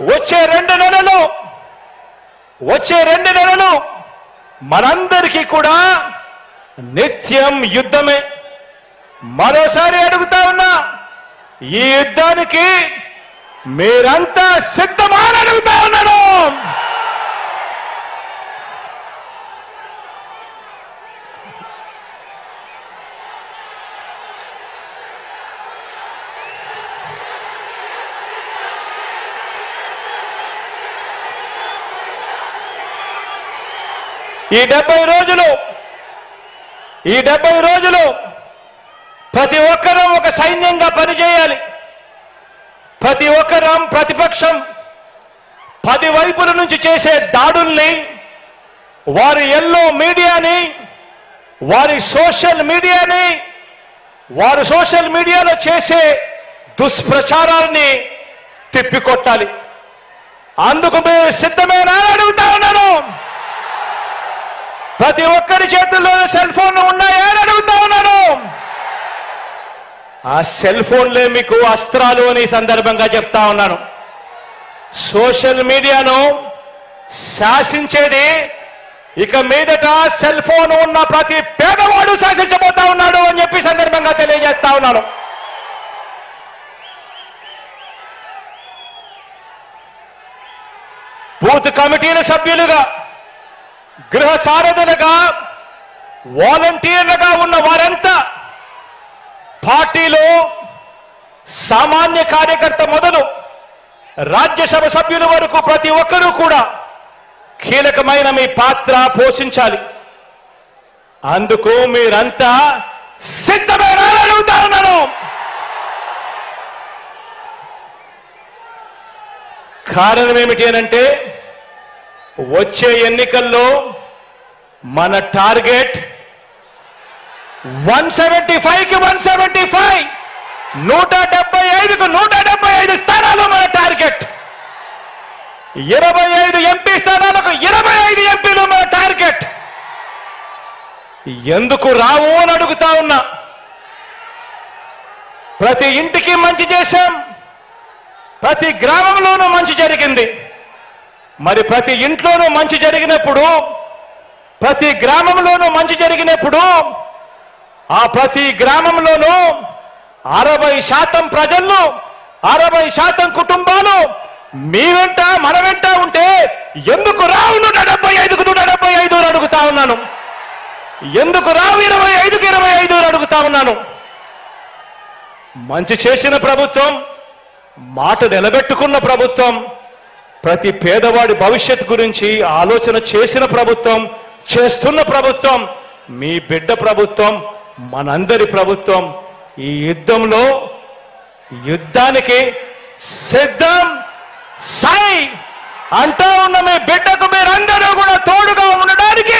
వచ్చే రెండు నెలలు మనందరికీ కూడా నిత్యం యుద్ధమే. మరోసారి అడుగుతా ఉన్నా, ఈ యుద్ధానికి మీరంతా సిద్ధమా అని అడుగుతా ఉన్నాను. ఈ 70 రోజులు ప్రతి ఒక్కరూ ఒక సైన్యంగా పనిచేయాలి. ప్రతి ఒక్కరం ప్రతిపక్షం 10 వైపుల నుంచి చేసే దాడుల్ని, వారి ఎల్లో మీడియాని, వారి సోషల్ మీడియాలో చేసే దుష్ప్రచారాన్ని తిప్పికొట్టాలి. అందుకు మీరు సిద్ధమేనా అని అడుగుతా ఉన్నాను. ప్రతి ఒక్కరి చేతుల్లో సెల్ ఫోన్లు ఉన్నాయా అని అడుగుతా ఉన్నాను. ఆ సెల్ ఫోన్లే మీకు అస్త్రాలు అని సందర్భంగా చెప్తా ఉన్నాను. సోషల్ మీడియాను శాసించేది ఇక మీదట సెల్ ఫోన్ ఉన్న ప్రతి పేదవాడు శాసించబోతా ఉన్నాడు అని చెప్పి సందర్భంగా తెలియజేస్తా ఉన్నాను. బూత్ కమిటీల సభ్యులుగా, గృహ సారథులుగా, వాలంటీర్లుగా ఉన్న వారంతా పార్టీలో సామాన్య కార్యకర్త మొదలు రాజ్యసభ సభ్యుల వరకు ప్రతి ఒక్కరూ కూడా కీలకమైన మీ పాత్ర పోషించాలి. అందుకు మీరంతా సిద్ధమేనా అని అడుగుతా ఉన్నాను. కారణం ఏమిటి అనంటే, వచ్చే ఎన్నికల్లో మన టార్గెట్ 175కి 175, 175కు 175 స్థానాలు మన టార్గెట్. 25 ఎంపీ స్థానాలకు 25 ఎంపీలు మన టార్గెట్. ఎందుకు రావు అని అడుగుతా ఉన్నా. ప్రతి ఇంటికి మంచి చేశాం, ప్రతి గ్రామంలోనూ మంచి జరిగింది. మరి ప్రతి ఇంట్లోనూ మంచి జరిగినప్పుడు, ప్రతి గ్రామంలోనూ మంచి జరిగినప్పుడు, ఆ ప్రతి గ్రామంలోనూ 60% ప్రజలు, 60% కుటుంబాలు మీ వెంట మన వెంట ఉంటే ఎందుకు రావు 175కు 175 అని అడుగుతా ఉన్నాను. ఎందుకు రావు 25కు 25 అని అడుగుతా ఉన్నాను. మంచి చేసిన ప్రభుత్వం, మాట నిలబెట్టుకున్న ప్రభుత్వం, ప్రతి పేదవాడి భవిష్యత్తు గురించి ఆలోచన చేసిన ప్రభుత్వం, చేస్తున్న ప్రభుత్వం మీ బిడ్డ ప్రభుత్వం, మనందరి ప్రభుత్వం. ఈ యుద్ధానికి సిద్ధం సై అంటూ ఉన్న మీ బిడ్డకు మీరందరూ కూడా తోడుగా ఉండడానికి